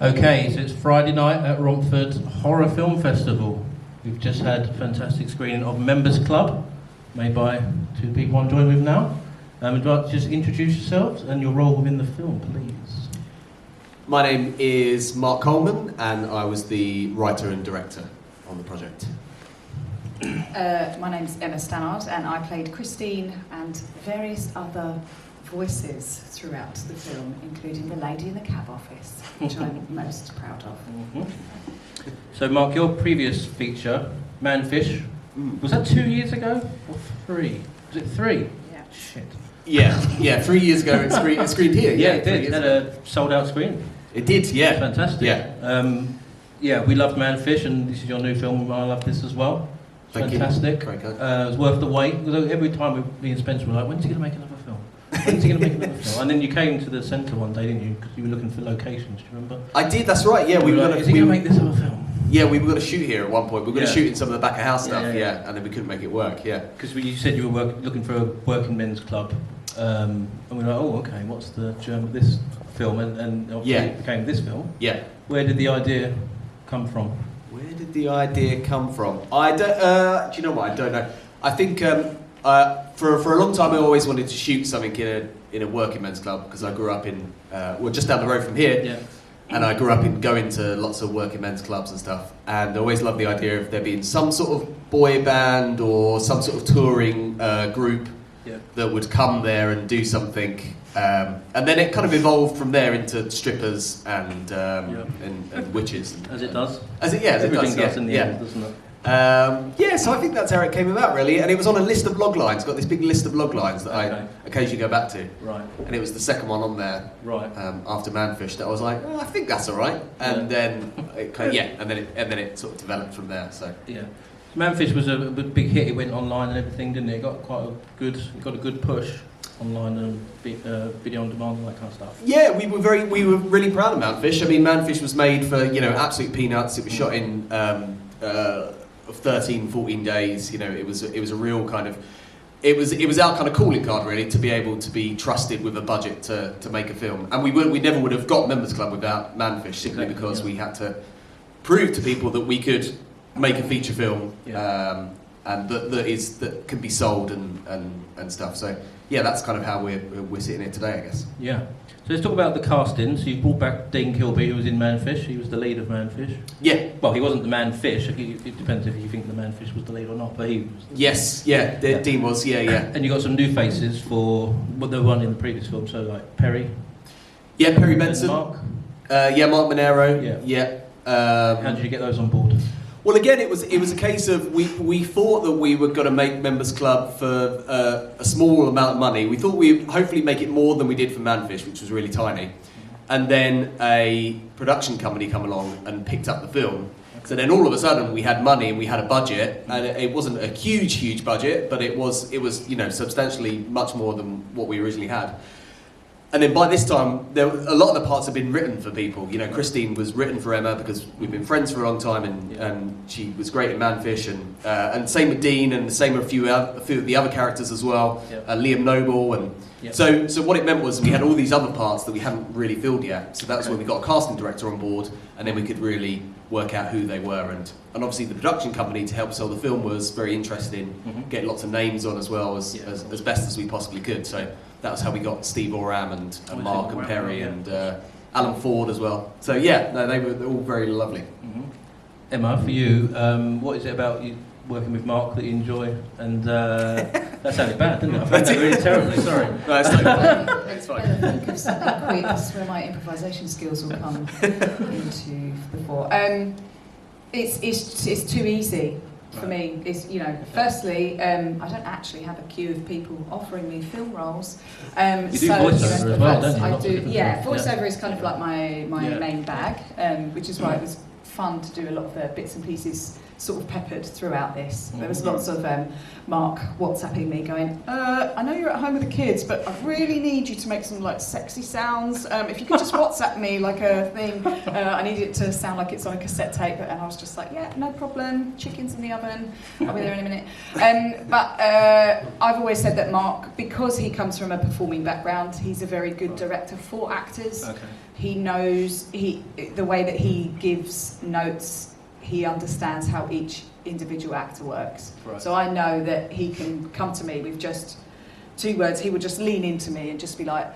Okay, so it's Friday night at Romford Horror Film Festival. We've just had a fantastic screening of Membes Club, made by two people I'm joined with now. Would you like to just introduce yourselves and your role within the film, please? My name is Marc Coleman, and I was the writer and director on the project. My name's Stannard, and I played Christine and various other voices throughout the film, including the lady in the cab office, which I'm most proud of. Mm-hmm. So Marc, your previous feature, Manfish, was that 2 years ago or 3? Was it 3? Yeah. Shit. Yeah, 3 years ago it screened here. Yeah, it did. It had a sold-out screen. It did, yeah. Fantastic. Yeah. We loved Manfish, and this is your new film. I love this as well. Thank you. Fantastic. Very good. It was worth the wait. Because every time me and Spencer were like, when's he going to make another film? When's he going to make another film? And then you came to the centre one day, didn't you? Because you were looking for locations, do you remember? I did, that's right, yeah. We were like, is he going to make this other film? Yeah, we were going to shoot here at one point. We were going to shoot in some of the back of house stuff, Yeah. and then we couldn't make it work, yeah. Because you said you were looking for a working men's club, and we were like, oh, okay, what's the germ of this film? And obviously it became this film. Yeah. Where did the idea come from? Where did the idea come from? I don't. Do you know what? I don't know. I think for a long time I always wanted to shoot something in a working men's club because I grew up in just down the road from here. Yeah. And I grew up in going to lots of working men's clubs and stuff, and I always loved the idea of there being some sort of boy band or some sort of touring group that would come there and do something, and then it kind of evolved from there into strippers and witches. As it does. Everything does in the end, doesn't it? So I think that's how it came about, really, and it was on a list of log lines. Got this big list of log lines that I occasionally go back to. Right. And it was the second one on there. Right. After Manfish, that I was like, oh, I think that's all right. And then it kind of, and then it sort of developed from there. So yeah. Manfish was a big hit. It went online and everything, didn't it? It got a good push online and video on demand and that kind of stuff. Yeah, we were really proud of Manfish. I mean, Manfish was made for absolute peanuts. It was shot in 13, 14 days. It was a real kind of, it was our kind of calling card, really, to be able to be trusted with a budget to make a film. And we never would have got Membes Club without Manfish, simply because we had to prove to people that we could make a feature film, and that can be sold and stuff. So yeah, that's kind of how we're sitting here today, I guess. Yeah. So let's talk about the casting. So you brought back Dean Kilby, who was in Manfish. He was the lead of Manfish. Yeah. Well, he wasn't the Manfish. It depends if you think the Manfish was the lead or not. But he was. Yes. Yeah. Dean was. Yeah. And you got some new faces for what they were in the previous film. So like Perry. Yeah, Perry Benson. Marc. Marc Monero. Yeah. How did you get those on board? Well, again, it was a case of we thought that we were going to make Membes Club for a small amount of money. We thought we'd hopefully make it more than we did for Manfish, which was really tiny. And then a production company come along and picked up the film. So then all of a sudden we had money and we had a budget, and it wasn't a huge budget, but it was substantially much more than what we originally had. And then by this time, a lot of the parts had been written for people. Christine was written for Emma because we've been friends for a long time, and she was great in Manfish, and same with Dean, and the same with a few of the other characters as well. Liam Noble, and so what it meant was we had all these other parts that we hadn't really filled yet. So that's when we got a casting director on board, and then we could really work out who they were, and obviously the production company to help sell the film was very interested in getting lots of names on as well as best as we possibly could. So that was how we got Steve Oram and Marc and Perry and Alan Ford as well. So they were all very lovely. Mm-hmm. Emma, for you, what is it about you working with Marc that you enjoy? And that sounded bad, didn't it? I found that really terribly. Sorry. No, it's fine. It's fine. I think of something quick. This is where my improvisation skills will come into the fore. It's too easy. For me, is firstly, I don't actually have a queue of people offering me film roles. You do voiceover as well, don't you? I do. Yeah, voiceover is kind of like my main bag, which is why it was fun to do a lot of the bits and pieces sort of peppered throughout this. There was lots of Marc WhatsApping me going, I know you're at home with the kids, but I really need you to make some like sexy sounds. If you could just WhatsApp me like a thing, I need it to sound like it's on a cassette tape. And I was just like, yeah, no problem, chicken's in the oven, I'll be there in a minute. But I've always said that Marc, because he comes from a performing background, he's a very good director for actors. Okay. He knows, the way that he gives notes, he understands how each individual actor works. Right. So I know that he can come to me with just 2 words. He would just lean into me and just be like,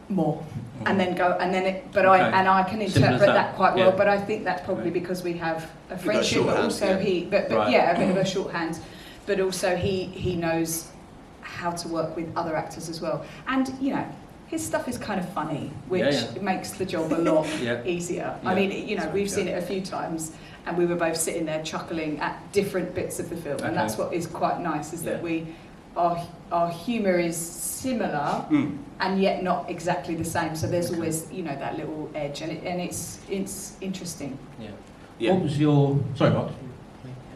more, and then go, and then it. But Okay. I can Simple interpret as that. that quite well. Yeah. But I think that's probably because we have a friendship, but shorthand, also yeah. but Right. yeah, a bit of a shorthand. But also he knows how to work with other actors as well. And you know, his stuff is kind of funny, which makes the job a lot easier. I Yeah. mean, you know, we've seen it a few times, and we were both sitting there chuckling at different bits of the film, and that's what is quite nice, is that our humour is similar, and yet not exactly the same. So there's always, you know, that little edge, and it's interesting. Yeah. What was your... Sorry, Mark.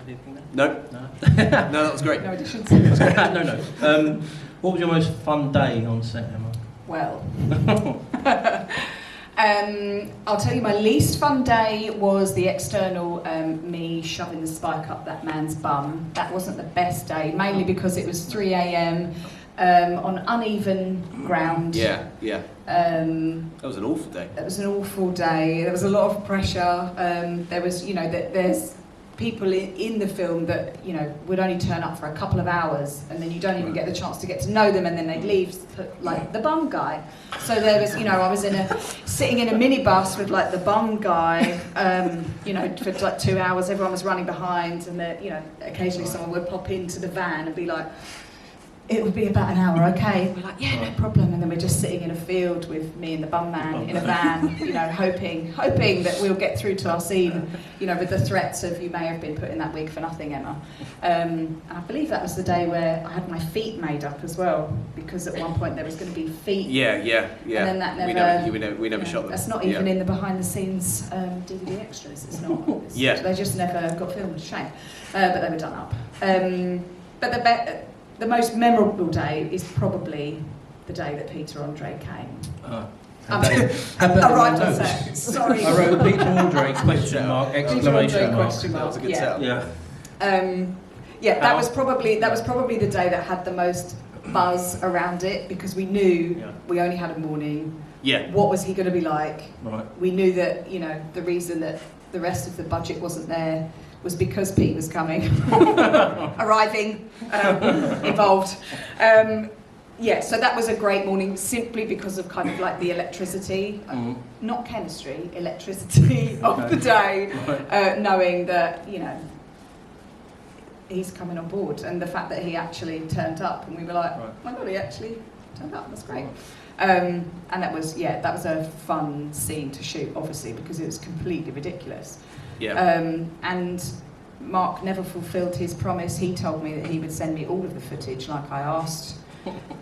Anything there? No. No. No, that was great. No additions. no. What was your most fun day on set, Emma? Well, I'll tell you, my least fun day was the external me shoving the spike up that man's bum. That wasn't the best day, mainly because it was 3 a.m. On uneven ground. Yeah. That was an awful day. It was an awful day. There was a lot of pressure. There was, you know, there's people in the film that, you know, would only turn up for a couple of hours, and then you don't even get the chance to get to know them, and then they'd leave, like the bum guy. So there was, you know, I was sitting in a minibus with like the bum guy, you know, for like 2 hours. Everyone was running behind, and you know, occasionally someone would pop into the van and be like, it would be about an hour, okay? We're like, yeah, no problem. And then we're just sitting in a field with me and the bum man in a van, you know, hoping that we'll get through to our scene, you know, with the threats of, you may have been put in that wig for nothing, Emma. And I believe that was the day where I had my feet made up as well, because at one point there was going to be feet. Yeah. And then that never... We never shot them. That's not even in the behind-the-scenes DVD extras. It's not. They just never got filmed. Shame. But they were done up. But the most memorable day is probably the day that Peter Andre came. I write on set. Sorry. I wrote Peter Andre question mark exclamation mark. Question mark. That was a good setup. Yeah. That was probably the day that had the most buzz around it, because we knew we only had a morning. Yeah. What was he going to be like? Right. We knew that, you know, the reason that the rest of the budget wasn't there was because Pete was coming, arriving, involved. So that was a great morning, simply because of kind of like the electricity, not chemistry, electricity of the day, knowing that, you know, he's coming on board, and the fact that he actually turned up, and we were like, oh my God, he actually turned up, that's great. And that was a fun scene to shoot, obviously, because it was completely ridiculous. Yeah. And Marc never fulfilled his promise. He told me that he would send me all of the footage like I asked,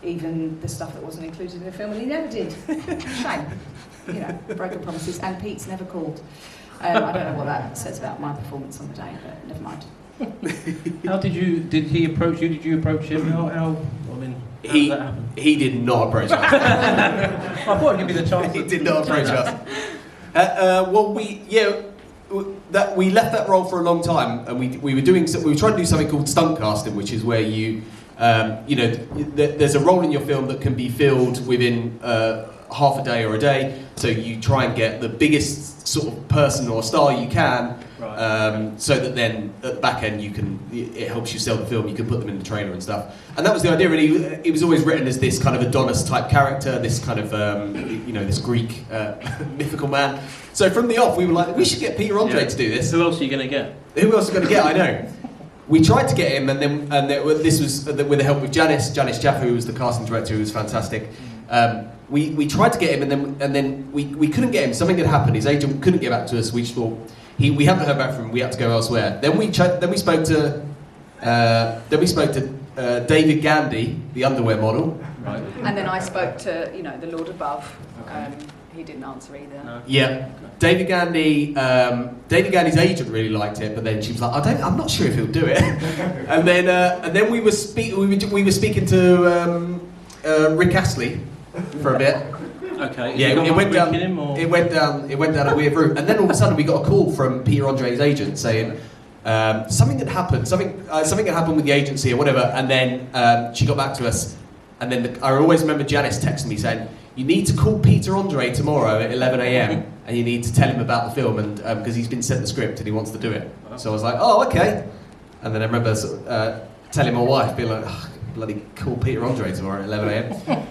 even the stuff that wasn't included in the film, and he never did. Shame. You know, broken promises. And Pete's never called. I don't know what that says about my performance on the day, but never mind. Did he approach you? Did you approach him? How did that happen? He did not approach us. I thought I'd give you the chance. He did not approach us. We left that role for a long time, and we were trying to do something called stunt casting, which is where you know, there's a role in your film that can be filled within half a day or a day. So you try and get the biggest sort of person or star you can, so that then at the back end it helps you sell the film. You can put them in the trailer and stuff. And that was the idea. Really, it was always written as this kind of Adonis type character, this kind of you know, this Greek mythical man. So from the off, we were like, we should get Peter Andre to do this. Who else are you going to get? Who else are going to get? I know. We tried to get him, and this was with the help of Janice Jaffa, who was the casting director, who was fantastic. We tried to get him, and then we couldn't get him. Something had happened. His agent couldn't get back to us. We just thought we haven't heard back from him. We had to go elsewhere. Then we spoke to David Gandy, the underwear model. Right. And then I spoke to, you know, the Lord above. he didn't answer either. No. Yeah, David Gandy's agent really liked it, but then she was like, I'm not sure if he'll do it. and then we were speaking to Rick Astley for a bit. Okay. Yeah, it went down. Him, or? It went down a weird route, and then all of a sudden we got a call from Peter Andre's agent saying something had happened, something had happened with the agency or whatever, and then she got back to us, and then I always remember Janice texting me saying, "You need to call Peter Andre tomorrow at 11 a.m. and you need to tell him about the film, and because he's been sent the script and he wants to do it." So I was like, "Oh, okay." And then I remember telling my wife, being like, oh, "Bloody call Peter Andre tomorrow at 11 a.m."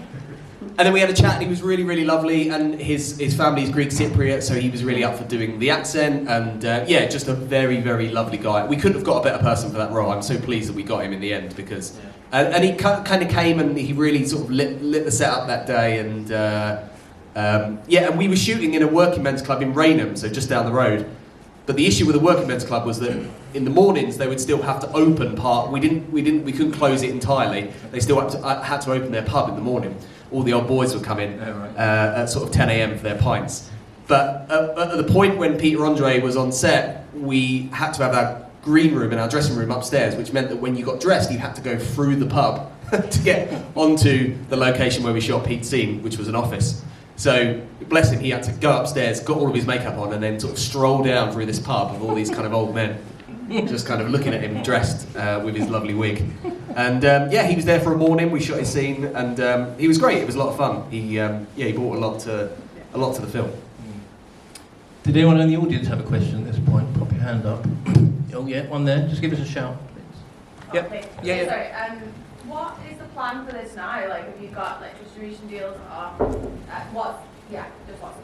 And then we had a chat, and he was really, really lovely, and his family's Greek Cypriot, so he was really up for doing the accent, and yeah, just a very, very lovely guy. We couldn't have got a better person for that role. I'm so pleased that we got him in the end, because... And he kind of came, and he really sort of lit the set up that day, and yeah, and we were shooting in a working men's club in Raynham, so just down the road. But the issue with the working men's club was that in the mornings they would still have to open part. We couldn't close it entirely. They still had to open their pub in the morning. All the old boys would come in at sort of 10 a.m. for their pints. But at the point when Peter Andre was on set, we had to have our green room and our dressing room upstairs, which meant that when you got dressed, you had to go through the pub to get onto the location where we shot Pete's scene, which was an office. So, bless him, he had to go upstairs, got all of his makeup on, and then sort of stroll down through this pub of all these kind of old men, just kind of looking at him dressed with his lovely wig. And yeah, he was there for a morning. We shot his scene, and he was great. It was a lot of fun. He brought a lot to the film. Did anyone in the audience have a question at this point? Pop your hand up. Oh yeah, one there. Just give us a shout, please. Yep. Okay. Yeah. Sorry. What is the plan for this now? Like, have you got like distribution deals, or what's the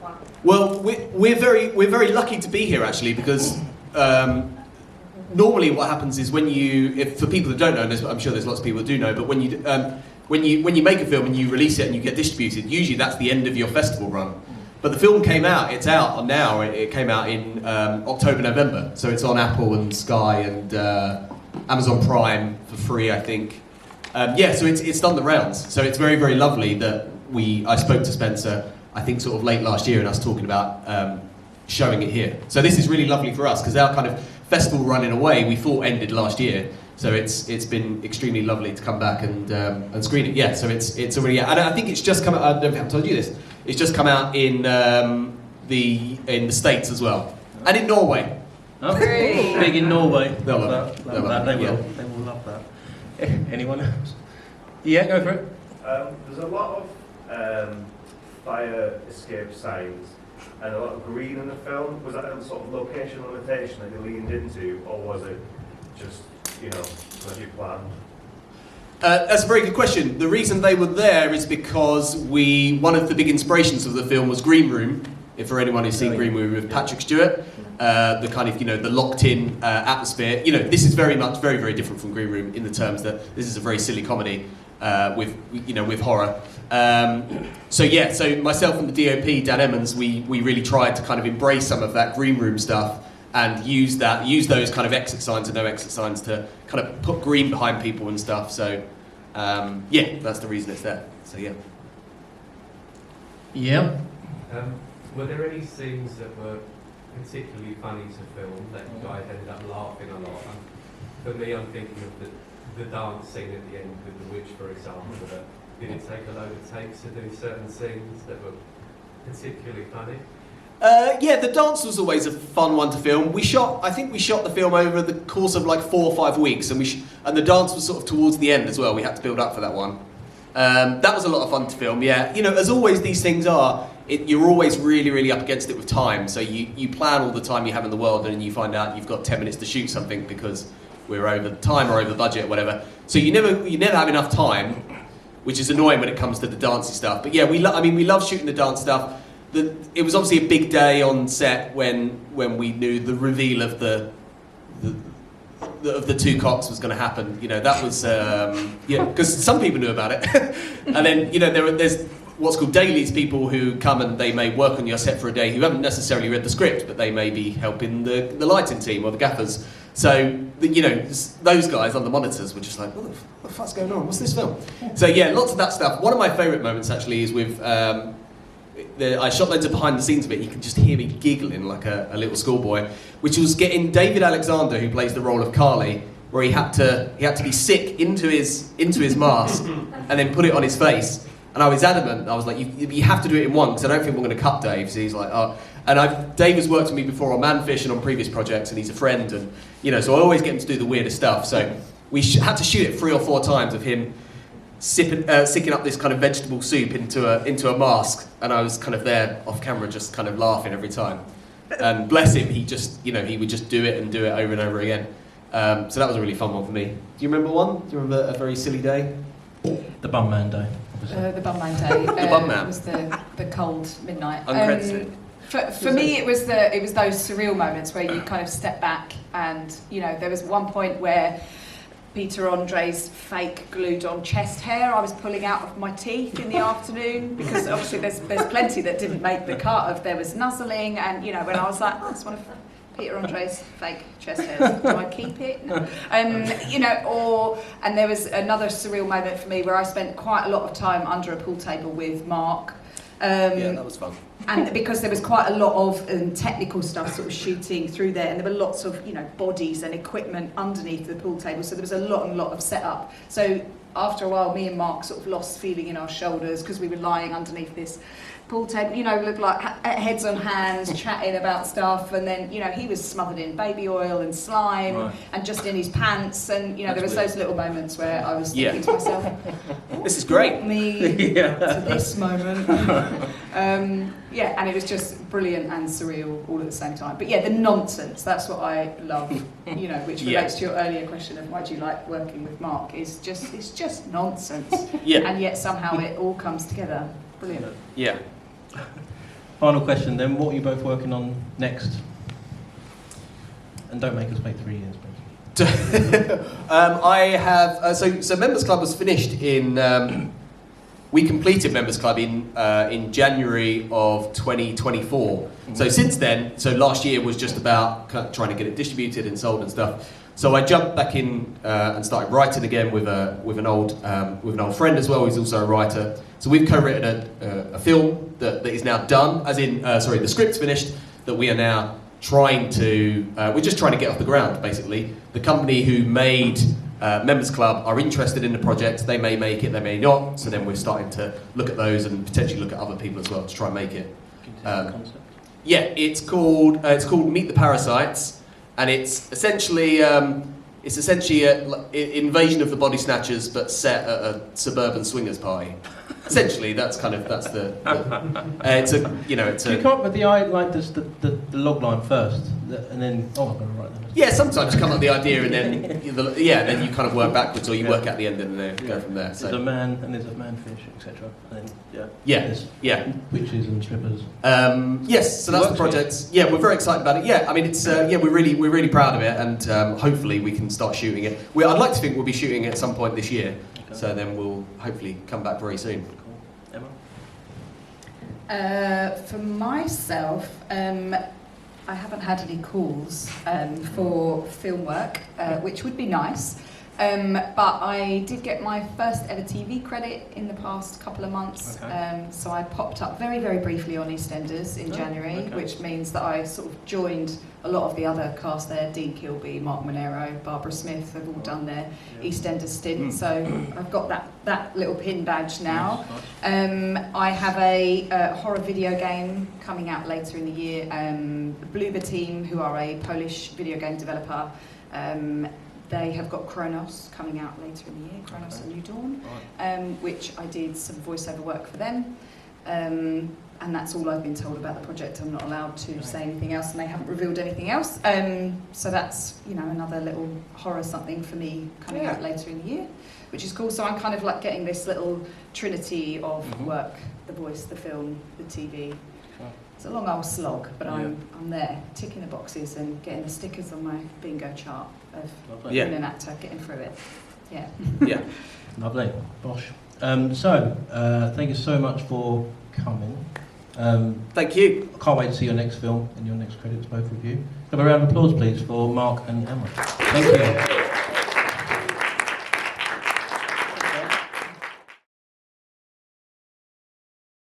plan? Well, we're very lucky to be here actually, because normally what happens is for people that don't know, and I'm sure there's lots of people that do know, but when you make a film and you release it and you get distributed, usually that's the end of your festival run. But the film came out, it's out now, it came out in October, November, so it's on Apple and Sky and Amazon Prime for free, I think. Yeah, so it's done the rounds, so it's very, very lovely that I spoke to Spencer, I think sort of late last year, and us talking about showing it here. So this is really lovely for us, because our kind of festival run in a way we thought ended last year, so it's been extremely lovely to come back and screen it. Yeah, so it's already out. And I think it's just come out, I don't know if I've told you this, it's just come out in the States as well, and in Norway. Oh, big in Norway. They'll love it. They will love that. Anyone else? Yeah, go for it. There's a lot of fire escape signs and a lot of green in the film. Was that a sort of location limitation that you leaned into, or was it just, as you planned? That's a very good question. The reason they were there is because one of the big inspirations of the film was Green Room. If for anyone who's seen Green Room with Patrick Stewart, the kind of the locked-in atmosphere. This is very much very, very different from Green Room in the terms that this is a very silly comedy with horror. So myself and the DOP Dan Emmons, we really tried to kind of embrace some of that Green Room stuff and use those kind of exit signs and no exit signs to kind of put green behind people and stuff. So that's the reason it's there. So yeah. Yeah. Were there any scenes that were particularly funny to film that you guys ended up laughing a lot? And for me, I'm thinking of the dance scene at the end with the witch, for example. That did it take a load of takes to do certain scenes that were particularly funny? The dance was always a fun one to film. I think we shot the film over the course of like 4 or 5 weeks, and the dance was sort of towards the end as well. We had to build up for that one. That was a lot of fun to film. Yeah, as always these things are. You're always really, really up against it with time. So you plan all the time you have in the world, and then you find out you've got 10 minutes to shoot something because we're over time or over budget or whatever. So you never have enough time, which is annoying when it comes to the dancey stuff. But yeah, we love shooting the dance stuff. It was obviously a big day on set when we knew the reveal of the two cocks was going to happen. That was because some people knew about it, and then there's what's called dailies, people who come and they may work on your set for a day who haven't necessarily read the script, but they may be helping the lighting team or the gaffers. So those guys on the monitors were just like, what the fuck's going on? What's this film? So yeah, lots of that stuff. One of my favourite moments actually is with I shot loads of behind the scenes of it. You can just hear me giggling like a little schoolboy, which was getting David Alexander, who plays the role of Carly, where he had to be sick into his mask and then put it on his face. And I was adamant. I was like, you have to do it in one, because I don't think we're going to cut Dave. So he's like, oh. And Dave has worked with me before on Manfish and on previous projects, and he's a friend, and so I always get him to do the weirdest stuff. So we had to shoot it 3 or 4 times of him sicking up this kind of vegetable soup into a mask, and I was kind of there off camera, just kind of laughing every time. And bless him, he just he would just do it over and over again. So that was a really fun one for me. Do you remember one? Do you remember a very silly day? The Bum Man Day. The Bum Man Day. The Bum Man. Was the cold midnight. Uncredited. For me, it was those surreal moments where you kind of step back, and there was one point where Peter Andre's fake glued-on chest hair I was pulling out of my teeth in the afternoon, because obviously there's plenty that didn't make the cut. There was nuzzling, and when I was like, oh, that's one of Peter Andre's fake chest hairs. Do I keep it? No. And there was another surreal moment for me where I spent quite a lot of time under a pool table with Marc. Yeah, that was fun. And because there was quite a lot of technical stuff sort of shooting through there, and there were lots of bodies and equipment underneath the pool table, so there was a lot of setup. So after a while, me and Marc sort of lost feeling in our shoulders because we were lying underneath this pool table, looked like heads on hands, chatting about stuff, and then he was smothered in baby oil and slime, right, and just in his pants, and there was those little moments where I was thinking to myself, this is great. Me to this moment. And it was just brilliant and surreal all at the same time. But the nonsense, that's what I love, which relates to your earlier question of why do you like working with Marc, it's just nonsense. Yeah. And yet somehow it all comes together. Brilliant. Yeah. Final question then, what are you both working on next? And don't make us wait 3 years, please. I have, so Members Club was finished in, we completed Members Club in January of 2024. So since then, last year was just about kind of trying to get it distributed and sold and stuff. So I jumped back in and started writing again with an old friend as well, who's also a writer. So we've co-written a film that is now done, as in, the script's finished, that we are now trying to, we're just trying to get off the ground, basically. The company who made Members Club are interested in the project. They may make it, they may not. So then we're starting to look at those and potentially look at other people as well to try and make it. Yeah, it's called Meet the Parasites, and it's essentially an invasion of the Body Snatchers, but set at a suburban swingers party. Essentially, that's the it's a Do you come up with the log line first, and then I'm going to write them. Yeah, sometimes you come up with the idea and then then you kind of work backwards, or you work out the end and then go from there. So. There's a man and there's a manfish, etc. And then Yeah. Witches and strippers. Yes, so that's the project. Yeah, we're very excited about it. Yeah, I mean it's we're really proud of it, and hopefully we can start shooting it. I'd like to think we'll be shooting it at some point this year. Okay. So then we'll hopefully come back very soon. Cool. Emma? For myself, I haven't had any calls for film work, which would be nice. But I did get my first ever TV credit in the past couple of months. Okay. So I popped up very, very briefly on EastEnders in January, which means that I sort of joined a lot of the other cast there. Dean Kilby, Mark Monero, Barbara Smith have all done their EastEnders stint. So I've got that little pin badge now. I have a horror video game coming out later in the year. The Blunden team, who are a Polish video game developer, they have got Kronos coming out later in the year, Kronos A New Dawn, which I did some voiceover work for them. And that's all I've been told about the project. I'm not allowed to say anything else, and they haven't revealed anything else. So that's another little horror something for me coming out later in the year, which is cool. So I'm kind of like getting this little trinity of work: the voice, the film, the TV. It's a long old slog, but I'm there, ticking the boxes and getting the stickers on my bingo chart of being an actor, getting through it. Yeah. Yeah. Lovely. Bosh. Thank you so much for coming. Thank you. I can't wait to see your next film and your next credits, both of you. Have a round of applause, please, for Marc and Emma. Thank you.